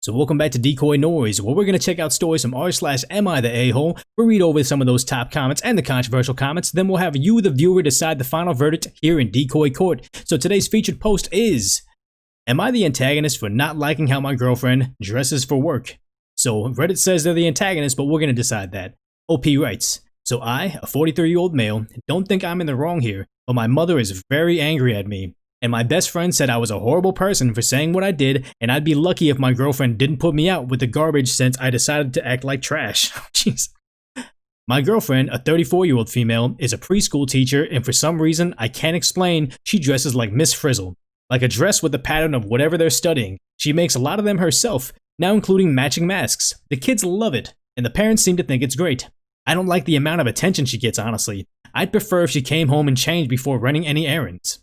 So welcome back to DecoyNoise, where we're going to check out stories from r/am I the a-hole. We'll read over some of those top comments and the controversial comments, then we'll have you, the viewer, decide the final verdict here in Decoy Court. So today's featured post is, am I the antagonist for not liking how my girlfriend dresses for work? So Reddit says they're the antagonist, but we're going to decide that. OP writes, so I, a 43-year-old male, don't think I'm in the wrong here, but my mother is very angry at me. And my best friend said I was a horrible person for saying what I did, and I'd be lucky if my girlfriend didn't put me out with the garbage since I decided to act like trash. Jeez. My girlfriend, a 34-year-old female, is a preschool teacher, and for some reason I can't explain, she dresses like Ms Frizzle. Like a dress with the pattern of whatever they're studying. She makes a lot of them herself, now including matching masks. The kids love it, and the parents seem to think it's great. I don't like the amount of attention she gets, honestly. I'd prefer if she came home and changed before running any errands.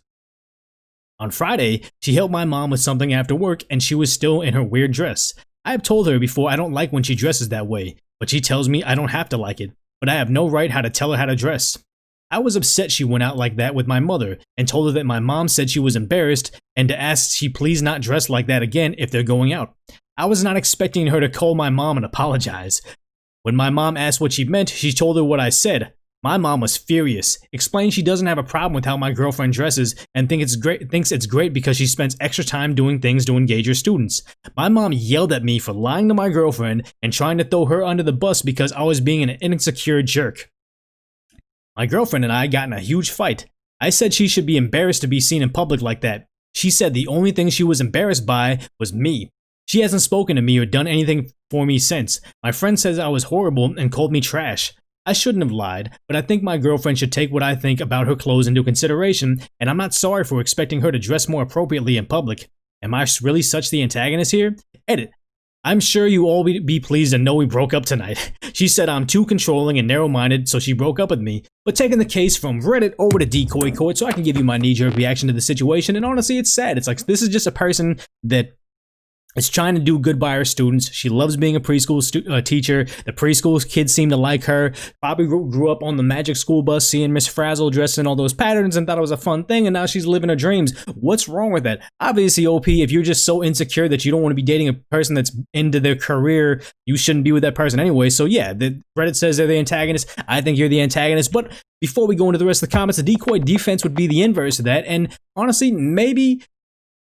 On Friday, she helped my mom with something after work and she was still in her weird dress. I have told her before I don't like when she dresses that way, but she tells me I don't have to like it, but I have no right how to tell her how to dress. I was upset she went out like that with my mother and told her that my mom said she was embarrassed and to ask she please not dress like that again if they're going out. I was not expecting her to call my mom and apologize. When my mom asked what she meant, she told her what I said. My mom was furious, explained she doesn't have a problem with how my girlfriend dresses and thinks it's great because she spends extra time doing things to engage her students. My mom yelled at me for lying to my girlfriend and trying to throw her under the bus because I was being an insecure jerk. My girlfriend and I got in a huge fight. I said she should be embarrassed to be seen in public like that. She said the only thing she was embarrassed by was me. She hasn't spoken to me or done anything for me since. My friend says I was horrible and called me trash. I shouldn't have lied, but I think my girlfriend should take what I think about her clothes into consideration, and I'm not sorry for expecting her to dress more appropriately in public. Am I really such the antagonist here? Edit. I'm sure you all be pleased to know we broke up tonight. She said I'm too controlling and narrow-minded, so she broke up with me. But taking the case from Reddit over to Decoy Court so I can give you my knee-jerk reaction to the situation, and honestly, it's sad. It's like, this is just a person that is trying to do good by her students. She loves being a preschool teacher. The preschool kids seem to like her. Probably grew up on the magic school bus seeing Ms Frizzle dressed in all those patterns and thought it was a fun thing, and now she's living her dreams. What's wrong with that? Obviously, OP, if you're just so insecure that you don't want to be dating a person that's into their career, you shouldn't be with that person anyway. So yeah, the Reddit says they're the antagonist. I think you're the antagonist. But before we go into the rest of the comments, the decoy defense would be the inverse of that. And honestly, maybe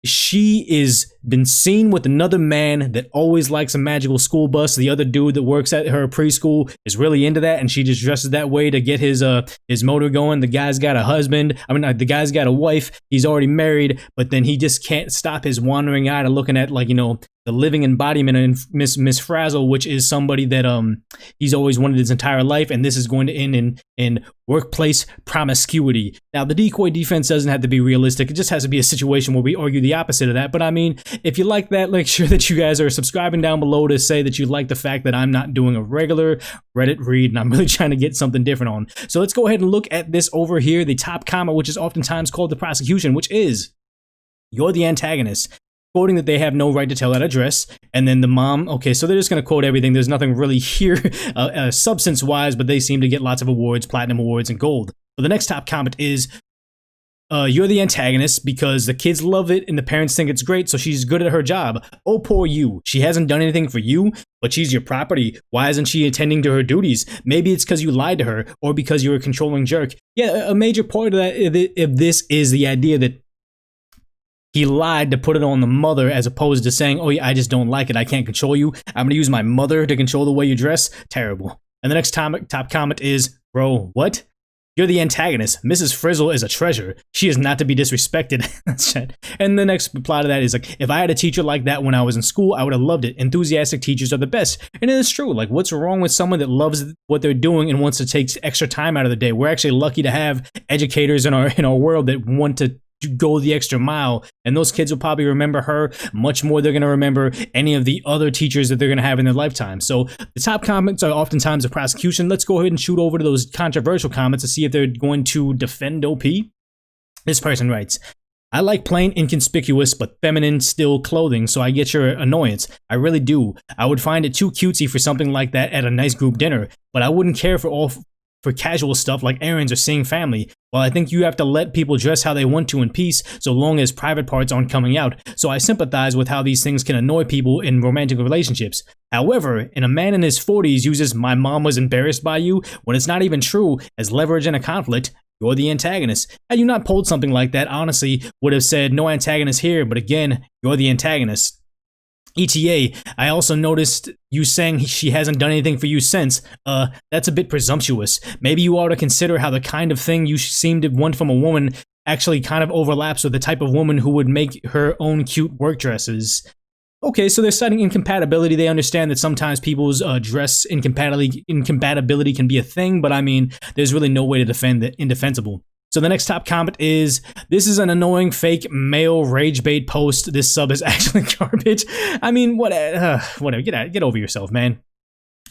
she is been seen with another man that always likes a magical school bus. The other dude that works at her preschool is really into that, and she just dresses that way to get his motor going. The guy's got a husband. The guy's got a wife. He's already married, but then he just can't stop his wandering eye to looking at, like, you know, the living embodiment of Ms Frizzle, which is somebody that he's always wanted his entire life, and this is going to end in workplace promiscuity. Now, the decoy defense doesn't have to be realistic. It just has to be a situation where we argue the opposite of that. But I mean, if you like that, make sure that you guys are subscribing down below to say that you like the fact that I'm not doing a regular Reddit read and I'm really trying to get something different on. So let's go ahead and look at this over here, the top comment, which is oftentimes called the prosecution, which is, you're the antagonist. Quoting that they have no right to tell that address, and then the mom, okay, so they're just going to quote everything. There's nothing really here substance-wise, but they seem to get lots of awards, platinum awards, and gold. So the next top comment is, you're the antagonist because the kids love it and the parents think it's great, so she's good at her job. Oh, poor you. She hasn't done anything for you, but she's your property. Why isn't she attending to her duties? Maybe it's because you lied to her or because you're a controlling jerk. Yeah, a major part of that, if this is the idea that he lied to put it on the mother as opposed to saying, oh yeah, I just don't like it. I can't control you. I'm going to use my mother to control the way you dress. Terrible. And the next top comment is, bro, what? You're the antagonist. Mrs. Frizzle is a treasure. She is not to be disrespected. And the next reply to that is like, if I had a teacher like that when I was in school, I would have loved it. Enthusiastic teachers are the best. And it is true. Like, what's wrong with someone that loves what they're doing and wants to take extra time out of the day? We're actually lucky to have educators in our world that want to go the extra mile, and those kids will probably remember her much more. They're going to remember any of the other teachers that they're going to have in their lifetime. So the top comments are oftentimes a prosecution. Let's go ahead and shoot over to those controversial comments to see if they're going to defend OP. This person writes, I like plain, inconspicuous, but feminine still clothing, so I get your annoyance. I really do. I would find it too cutesy for something like that at a nice group dinner, but I wouldn't care for for casual stuff like errands or seeing family. Well, I think you have to let people dress how they want to in peace, so long as private parts aren't coming out. So I sympathize with how these things can annoy people in romantic relationships. However, in a man in his 40s uses "my mom was embarrassed by you" when it's not even true as leverage in a conflict, you're the antagonist. Had you not pulled something like that, honestly, would have said no antagonist here, but again, you're the antagonist. ETA, I also noticed you saying she hasn't done anything for you since. That's a bit presumptuous. Maybe you ought to consider how the kind of thing you seem to want from a woman actually kind of overlaps with the type of woman who would make her own cute work dresses. Okay, so they're citing incompatibility. They understand that sometimes people's dress incompatibility can be a thing, but I mean, there's really no way to defend the indefensible. So the next top comment is, "This is an annoying fake male rage bait post. This sub is actually garbage." I mean, whatever. Get over yourself, man.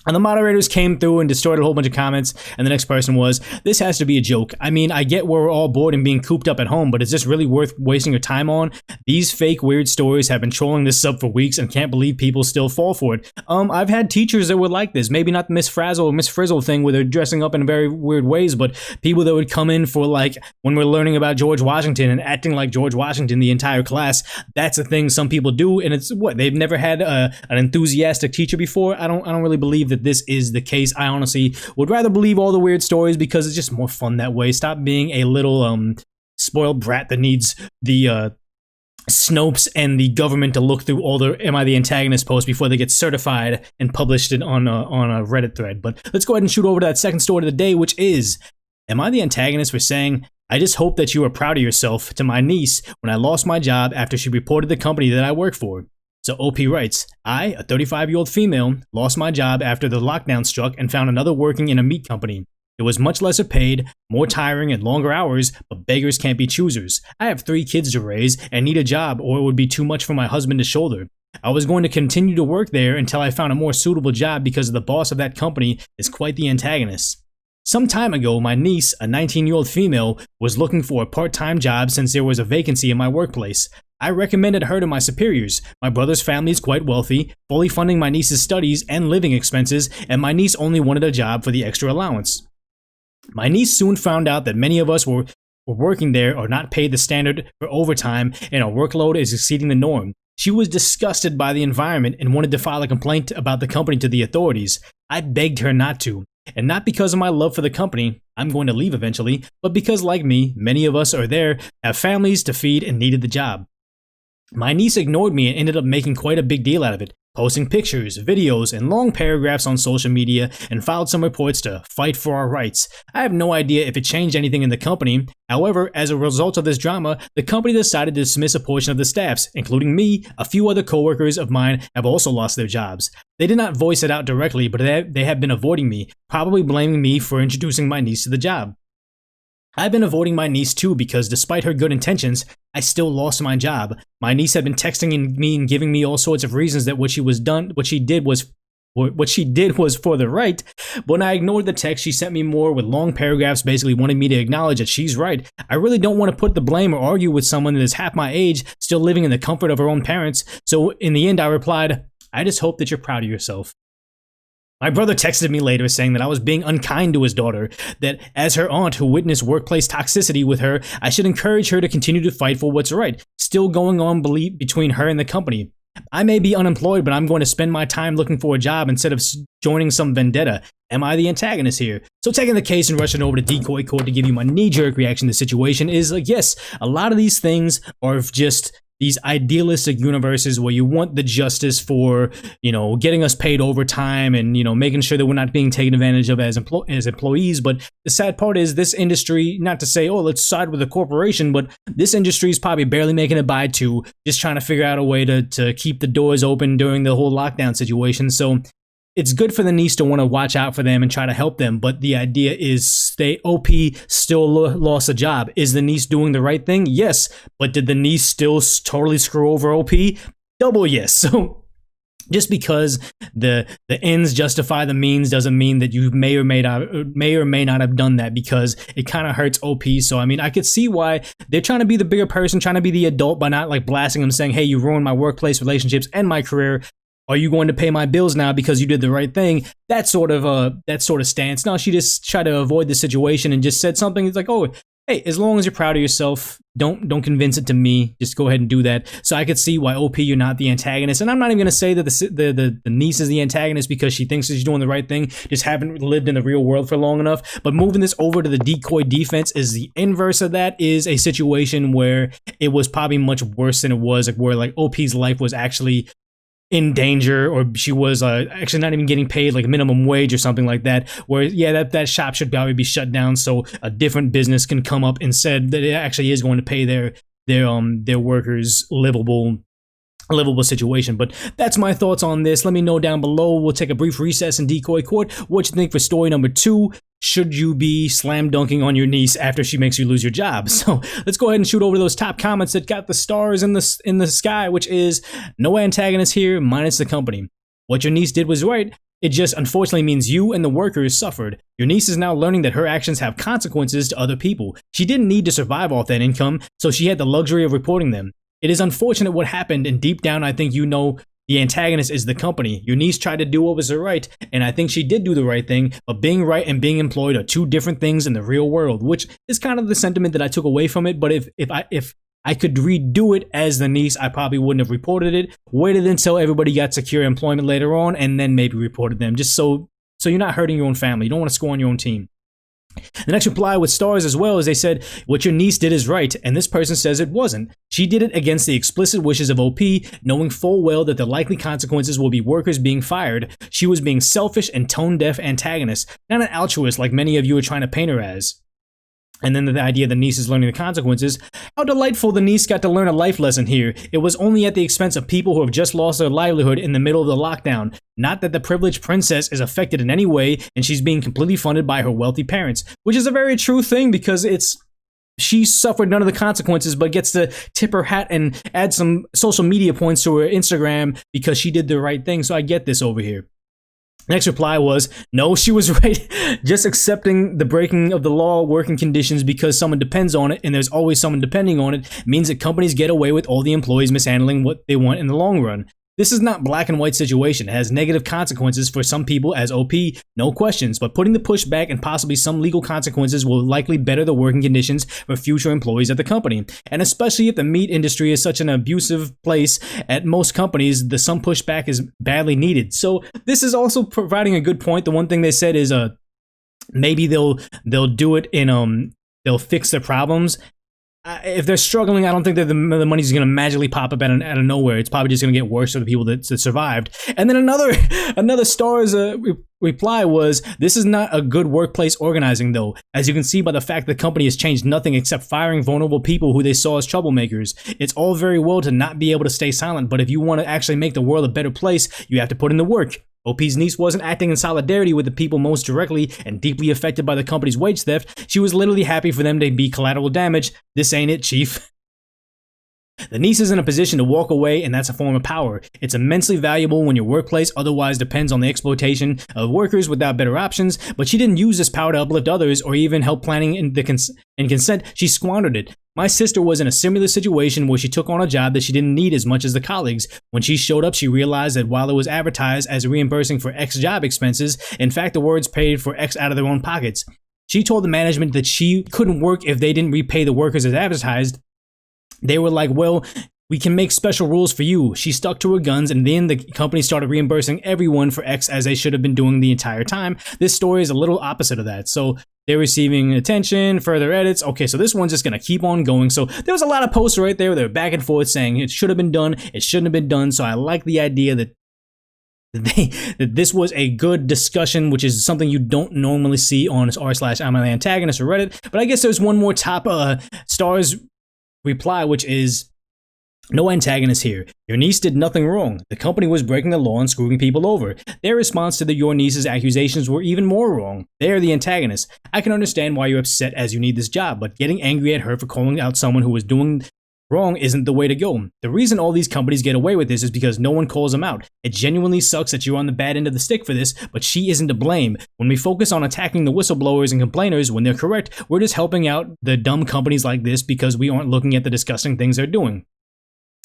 And the moderators came through and destroyed a whole bunch of comments, and the next person was, "This has to be a joke. I mean, I get we're all bored and being cooped up at home, but is this really worth wasting your time on? These fake weird stories have been trolling this sub for weeks and can't believe people still fall for it." I've had teachers that were like this. Maybe not the Ms Frizzle or Ms Frizzle thing where they're dressing up in very weird ways, but people that would come in for, like, when we're learning about George Washington and acting like George Washington the entire class. That's a thing some people do, and it's what, they've never had an enthusiastic teacher before. I don't really believe that this is the case. I honestly would rather believe all the weird stories because it's just more fun that way. Stop being a little spoiled brat that needs the Snopes and the government to look through all the "Am I the Antagonist" posts before they get certified and published it on a Reddit thread. But let's go ahead and shoot over to that second story of the day, which is, "Am I the antagonist for saying, I just hope that you are proud of yourself to my niece when I lost my job after she reported the company that I work for?" So OP writes, "I, a 35-year-old female, lost my job after the lockdown struck and found another working in a meat company. It was much lesser paid, more tiring and longer hours, but beggars can't be choosers. I have 3 kids to raise and need a job or it would be too much for my husband to shoulder. I was going to continue to work there until I found a more suitable job because the boss of that company is quite the antagonist. Some time ago, my niece, a 19-year-old female, was looking for a part-time job since there was a vacancy in my workplace. I recommended her to my superiors. My brother's family is quite wealthy, fully funding my niece's studies and living expenses, and my niece only wanted a job for the extra allowance. My niece soon found out that many of us were working there are not paid the standard for overtime, and our workload is exceeding the norm. She was disgusted by the environment and wanted to file a complaint about the company to the authorities. I begged her not to. And not because of my love for the company, I'm going to leave eventually, but because, like me, many of us are there, have families to feed and needed the job. My niece ignored me and ended up making quite a big deal out of it, posting pictures, videos, and long paragraphs on social media, and filed some reports to fight for our rights. I have no idea if it changed anything in the company. However, as a result of this drama, the company decided to dismiss a portion of the staffs, including me. A few other coworkers of mine have also lost their jobs. They did not voice it out directly, but they have been avoiding me, probably blaming me for introducing my niece to the job. I've been avoiding my niece too because despite her good intentions, I still lost my job. My niece had been texting me and giving me all sorts of reasons that what she did was for the right. But when I ignored the text, she sent me more with long paragraphs basically wanting me to acknowledge that she's right. I really don't want to put the blame or argue with someone that is half my age, still living in the comfort of her own parents. So in the end, I replied, I just hope that you're proud of yourself. My brother texted me later saying that I was being unkind to his daughter, that as her aunt who witnessed workplace toxicity with her, I should encourage her to continue to fight for what's right, still going on between her and the company. I may be unemployed, but I'm going to spend my time looking for a job instead of joining some vendetta. Am I the antagonist here? So taking the case and rushing over to Decoy Court to give you my knee-jerk reaction to the situation is like, yes, a lot of these things are just these idealistic universes where you want the justice for, getting us paid overtime and, making sure that we're not being taken advantage of as employees. But the sad part is this industry, not to say, oh, let's side with the corporation, but this industry is probably barely making it by to just trying to figure out a way to keep the doors open during the whole lockdown situation. So it's good for the niece to want to watch out for them and try to help them, but the idea is OP still lost a job. Is the niece doing the right thing? Yes, but did the niece still totally screw over OP? Double yes. So just because the ends justify the means doesn't mean that you may or may not have done that, because it kind of hurts OP. So I mean, I could see why they're trying to be the bigger person, trying to be the adult by not like blasting them, saying, hey, you ruined my workplace relationships and my career. Are you going to pay my bills now because you did the right thing? That sort of stance. No, she just tried to avoid the situation and just said something. It's like, oh, hey, as long as you're proud of yourself, don't convince it to me. Just go ahead and do that. So I could see why OP, you're not the antagonist. And I'm not even gonna say that the niece is the antagonist because she thinks that she's doing the right thing. Just haven't lived in the real world for long enough. But moving this over to the decoy defense is the inverse of that. Is a situation where it was probably much worse than it was, like where like OP's life was actually in danger, or she was actually not even getting paid like minimum wage or something like that, where yeah, that shop should probably be shut down so a different business can come up and said that it actually is going to pay their workers a livable situation. But that's my thoughts on this. Let me know down below. We'll take a brief recess in Decoy Court. What you think for story number 2? Should you be slam dunking on your niece after she makes you lose your job? So let's go ahead and shoot over those top comments that got the stars in the sky, which is no antagonist here minus the company. What your niece did was right. It just unfortunately means you and the workers suffered. Your niece is now learning that her actions have consequences to other people. She didn't need to survive off that income, so she had the luxury of reporting them. It is unfortunate what happened, and deep down I think you know the antagonist is the company. Your niece tried to do what was right, and I think she did do the right thing, but being right and being employed are two different things in the real world, which is kind of the sentiment that I took away from it. But if I could redo it as the niece, I probably wouldn't have reported it. Waited until everybody got secure employment later on, and then maybe reported them, just so you're not hurting your own family. You don't want to score on your own team. The next reply with stars as well is they said, what your niece did is right, and this person says it wasn't. She did it against the explicit wishes of OP, knowing full well that the likely consequences will be workers being fired. She was being selfish and tone-deaf antagonist, not an altruist like many of you are trying to paint her as. And then the idea the niece is learning the consequences. How delightful the niece got to learn a life lesson here. It was only at the expense of people who have just lost their livelihood in the middle of the lockdown. Not that the privileged princess is affected in any way, and she's being completely funded by her wealthy parents. Which is a very true thing, because she suffered none of the consequences, but gets to tip her hat and add some social media points to her Instagram because she did the right thing. So I get this over here. Next reply was, no, she was right. Just accepting the breaking of the law working conditions because someone depends on it, and there's always someone depending on it, means that companies get away with all the employees mishandling what they want in the long run. This is not black and white situation. It has negative consequences for some people as OP, no questions, but putting the pushback and possibly some legal consequences will likely better the working conditions for future employees at the company. And especially if the meat industry is such an abusive place at most companies, some pushback is badly needed. So this is also providing a good point. The one thing they said is maybe they'll do it in they'll fix their problems. If they're struggling, I don't think that the money's going to magically pop up out of nowhere. It's probably just going to get worse for the people that survived. And then another star's reply was, this is not a good workplace organizing though. As you can see by the fact the company has changed nothing except firing vulnerable people who they saw as troublemakers. It's all very well to not be able to stay silent, but if you want to actually make the world a better place, you have to put in the work. OP's niece wasn't acting in solidarity with the people most directly and deeply affected by the company's wage theft. She was literally happy for them to be collateral damage. This ain't it, chief. The niece is in a position to walk away, and that's a form of power. It's immensely valuable when your workplace otherwise depends on the exploitation of workers without better options, but she didn't use this power to uplift others or even help planning and consent. She squandered it. My sister was in a similar situation where she took on a job that she didn't need as much as the colleagues. When she showed up, she realized that while it was advertised as reimbursing for X job expenses, in fact the words paid for X out of their own pockets. She told the management that she couldn't work if they didn't repay the workers as advertised. They were like, well, we can make special rules for you. She stuck to her guns, and then the company started reimbursing everyone for X as they should have been doing the entire time. This story is a little opposite of that. So they're receiving attention, further edits. Okay, so this one's just going to keep on going. So there was a lot of posts right there. They're back and forth saying it should have been done, it shouldn't have been done. So I like the idea that this was a good discussion, which is something you don't normally see on r/I'm an antagonist or Reddit. But I guess there's one more top stars reply, which is, no antagonist here. Your niece did nothing wrong. The company was breaking the law and screwing people over. Their response to your niece's accusations were even more wrong. They are the antagonist. I can understand why you're upset as you need this job, but getting angry at her for calling out someone who was doing wrong isn't the way to go. The reason all these companies get away with this is because no one calls them out. It genuinely sucks that you're on the bad end of the stick for this, but she isn't to blame. When we focus on attacking the whistleblowers and complainers when they're correct, we're just helping out the dumb companies like this because we aren't looking at the disgusting things they're doing.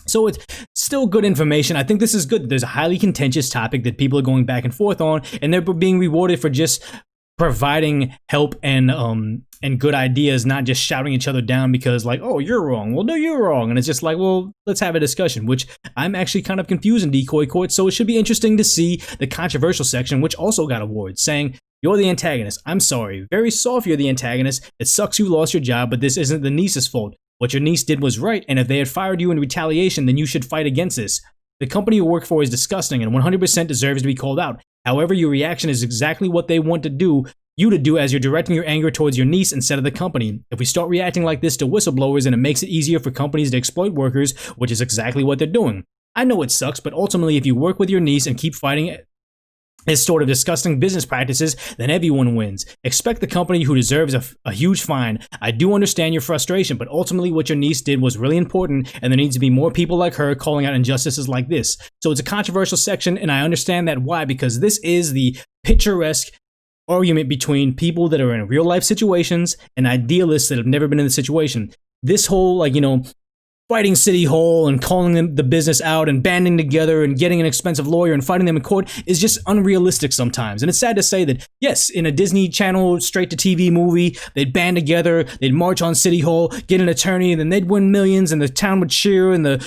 So it's still good information. I think this is good. There's a highly contentious topic that people are going back and forth on, and they're being rewarded for just providing help and good ideas, not just shouting each other down because like, oh, you're wrong. Well, no, you're wrong. And it's just like, well, let's have a discussion, which I'm actually kind of confused in Decoy Court. So it should be interesting to see the controversial section, which also got awards, saying, you're the antagonist. I'm sorry. Very soft you're the antagonist. It sucks you lost your job, but this isn't the niece's fault. What your niece did was right, and if they had fired you in retaliation, then you should fight against this. The company you work for is disgusting and 100% deserves to be called out. However, your reaction is exactly what they want you to do as you're directing your anger towards your niece instead of the company. If we start reacting like this to whistleblowers, then it makes it easier for companies to exploit workers, which is exactly what they're doing. I know it sucks, but ultimately if you work with your niece and keep fighting his sort of disgusting business practices, then everyone wins. Expect the company who deserves a huge fine. I do understand your frustration, but ultimately what your niece did was really important, and there needs to be more people like her calling out injustices like this. So it's a controversial section, and I understand that why, because this is the picturesque argument between people that are in real life situations and idealists that have never been in the situation. This whole, like, you know, fighting City Hall and calling them the business out and banding together and getting an expensive lawyer and fighting them in court is just unrealistic sometimes. And it's sad to say that, yes, in a Disney Channel straight-to-TV movie, they'd band together, they'd march on City Hall, get an attorney, and then they'd win millions, and the town would cheer, and the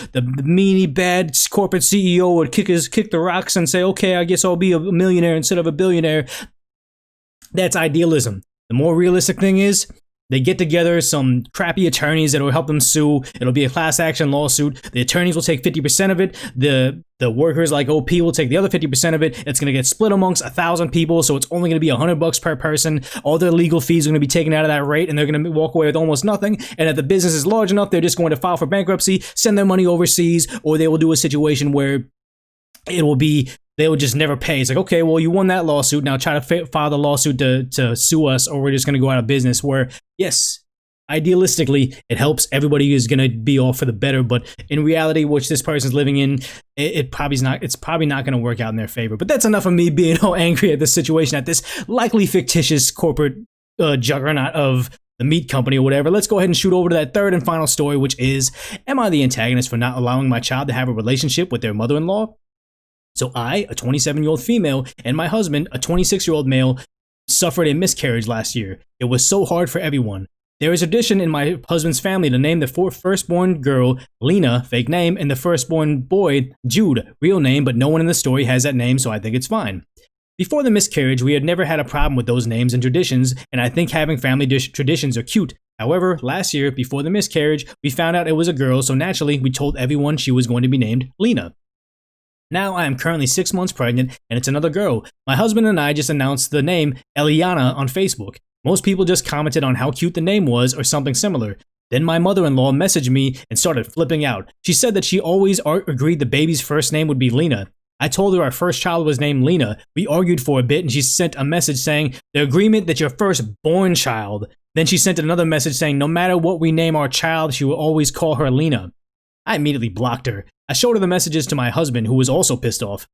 meanie, bad corporate CEO would kick the rocks and say, okay, I guess I'll be a millionaire instead of a billionaire. That's idealism. The more realistic thing is, they get together some crappy attorneys that will help them sue. It'll be a class action lawsuit. The attorneys will take 50% of it. The workers like OP will take the other 50% of it. It's going to get split amongst 1,000 people, so it's only going to be $100 per person. All their legal fees are going to be taken out of that rate, and they're going to walk away with almost nothing. And if the business is large enough, they're just going to file for bankruptcy, send their money overseas, or they will do a situation where it will be they would just never pay. It's like, okay, well, you won that lawsuit. Now try to file the lawsuit to sue us, or we're just going to go out of business. Where, yes, idealistically, it helps. Everybody is going to be all for the better. But in reality, which this person's living in, it's probably not going to work out in their favor. But that's enough of me being all angry at this situation, at this likely fictitious corporate juggernaut of the meat company or whatever. Let's go ahead and shoot over to that third and final story, which is, am I the antagonist for not allowing my child to have a relationship with their mother-in-law? So I, a 27-year-old female, and my husband, a 26-year-old male, suffered a miscarriage last year. It was so hard for everyone. There is a tradition in my husband's family to name the firstborn girl Lena, fake name, and the firstborn boy Jude, real name, but no one in the story has that name, so I think it's fine. Before the miscarriage, we had never had a problem with those names and traditions, and I think having family traditions are cute. However, last year, before the miscarriage, we found out it was a girl, so naturally, we told everyone she was going to be named Lena. Now I am currently 6 months pregnant, and it's another girl. My husband and I just announced the name Eliana on Facebook. Most people just commented on how cute the name was or something similar. Then my mother-in-law messaged me and started flipping out. She said that she always agreed the baby's first name would be Lena. I told her our first child was named Lena. We argued for a bit, and she sent a message saying, the agreement that your firstborn child. Then she sent another message saying, no matter what we name our child, she will always call her Lena. I immediately blocked her. I showed her the messages to my husband, who was also pissed off.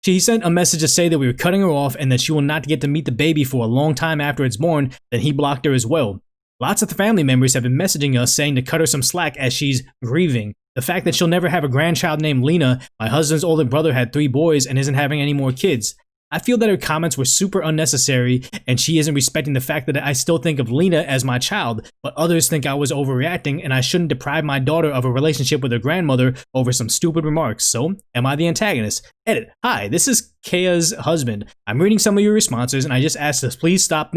She sent a message to say that we were cutting her off and that she will not get to meet the baby for a long time after it's born. Then he blocked her as well. Lots of the family members have been messaging us saying to cut her some slack as she's grieving. The fact that she'll never have a grandchild named Lena, my husband's older brother had 3 boys and isn't having any more kids. I feel that her comments were super unnecessary, and she isn't respecting the fact that I still think of Lena as my child, but others think I was overreacting and I shouldn't deprive my daughter of a relationship with her grandmother over some stupid remarks. So, am I the antagonist? Edit. Hi, this is Kaya's husband. I'm reading some of your responses, and I just asked us please stop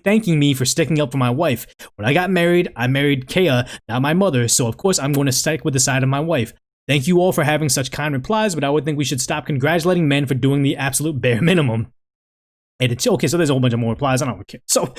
thanking me for sticking up for my wife. When I got married, I married Kaya, not my mother, so of course I'm going to stick with the side of my wife. Thank you all for having such kind replies, but I would think we should stop congratulating men for doing the absolute bare minimum. And it's okay, so there's a whole bunch of more replies. I don't care. So,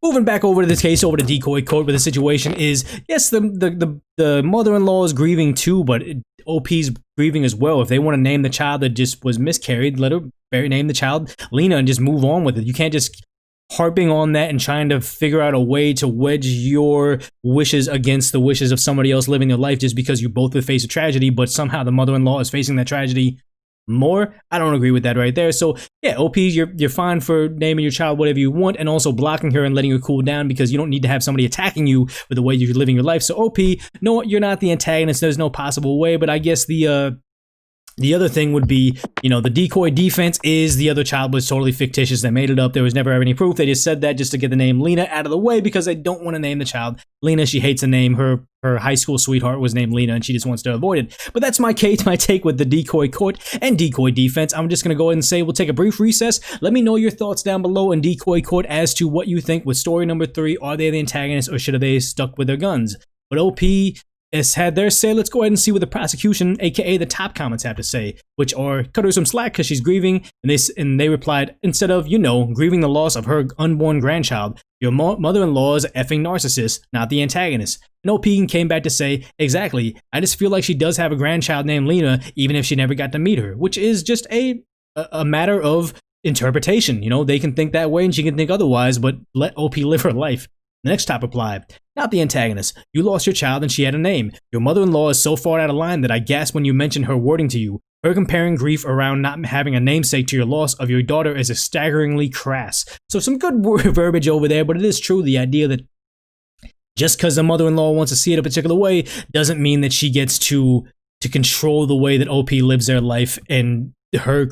moving back over to this case, over to Decoy Court, where the situation is, yes, the mother-in-law is grieving too, but OP's grieving as well. If they want to name the child that just was miscarried, let her name the child Lena and just move on with it. You can't just harping on that and trying to figure out a way to wedge your wishes against the wishes of somebody else living their life just because you both would face a tragedy, but somehow the mother-in-law is facing that tragedy. more. I don't agree with that right there. So yeah, OP, you're fine for naming your child whatever you want and also blocking her and letting her cool down because you don't need to have somebody attacking you for the way you're living your life. So OP, no, you're not the antagonist. There's no possible way. But I guess the other thing would be, you know, the decoy defense is the other child was totally fictitious. They made it up. There was never any proof. They just said that just to get the name Lena out of the way because they don't want to name the child Lena. She hates the name. Her high school sweetheart was named Lena and she just wants to avoid it. But that's my take with the decoy court and decoy defense. I'm just going to go ahead and say we'll take a brief recess. Let me know your thoughts down below in decoy court as to what you think with story number 3. Are they the antagonist or should they stuck with their guns? But OP has had their say. Let's go ahead and see what the prosecution, aka the top comments, have to say, which are cut her some slack because she's grieving, and they replied, instead of, you know, grieving the loss of her unborn grandchild, your mother-in-law is an effing narcissist, not the antagonist. And OP came back to say, exactly, I just feel like she does have a grandchild named Lena, even if she never got to meet her, which is just a matter of interpretation. You know, they can think that way and she can think otherwise, but let OP live her life. The next top reply, not the antagonist. You lost your child and she had a name. Your mother-in-law is so far out of line that I gasped when you mentioned her wording to you. Her comparing grief around not having a namesake to your loss of your daughter is a staggeringly crass. So some good verbiage over there, but it is true, the idea that just because the mother-in-law wants to see it a particular way doesn't mean that she gets to control the way that OP lives their life, and her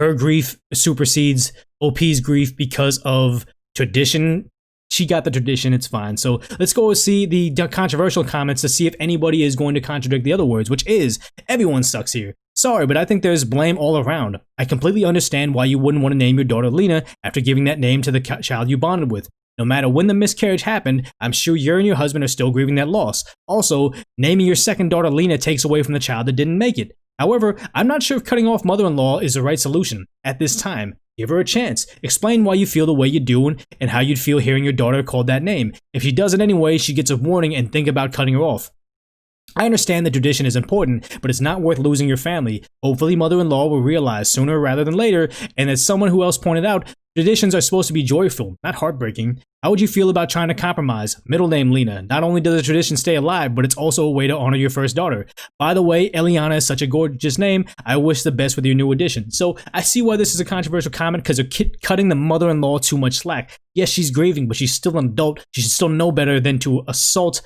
grief supersedes OP's grief because of tradition. She got the tradition, it's fine. So let's go see the controversial comments to see if anybody is going to contradict the other words, which is, everyone sucks here. Sorry, but I think there's blame all around. I completely understand why you wouldn't want to name your daughter Lena after giving that name to the child you bonded with. No matter when the miscarriage happened, I'm sure you and your husband are still grieving that loss. Also, naming your second daughter Lena takes away from the child that didn't make it. However, I'm not sure if cutting off mother-in-law is the right solution at this time. Give her a chance. Explain why you feel the way you do and how you'd feel hearing your daughter called that name. If she does it anyway, she gets a warning and think about cutting her off. I understand that tradition is important, but it's not worth losing your family. Hopefully mother-in-law will realize sooner rather than later, and as someone who else pointed out, traditions are supposed to be joyful, not heartbreaking. How would you feel about trying to compromise? Middle name Lena. Not only does the tradition stay alive, but it's also a way to honor your first daughter. By the way, Eliana is such a gorgeous name. I wish the best with your new addition. So I see why this is a controversial comment because they're cutting the mother-in-law too much slack. Yes, she's grieving, but she's still an adult. She should still know better than to assault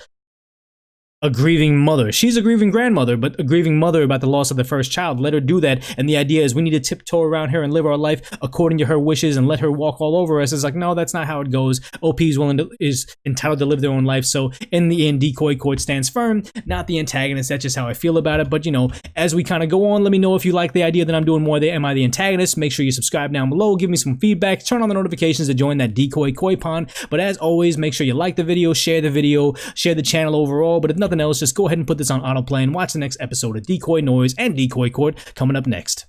a grieving mother. She's a grieving grandmother, but a grieving mother about the loss of the first child. Let her do that. And the idea is we need to tiptoe around her and live our life according to her wishes and let her walk all over us. It's like, no, that's not how it goes. OP is entitled to live their own life. So in the end, Decoy Court stands firm, not the antagonist. That's just how I feel about it. But you know, as we kind of go on, let me know if you like the idea that I'm doing more of the Am I the Antagonist? Make sure you subscribe down below. Give me some feedback. Turn on the notifications to join that Decoy Koi pond. But as always, make sure you like the video, share the channel overall. But if nothing else, just go ahead and put this on autoplay and watch the next episode of DecoyNoise and Decoy Court coming up next.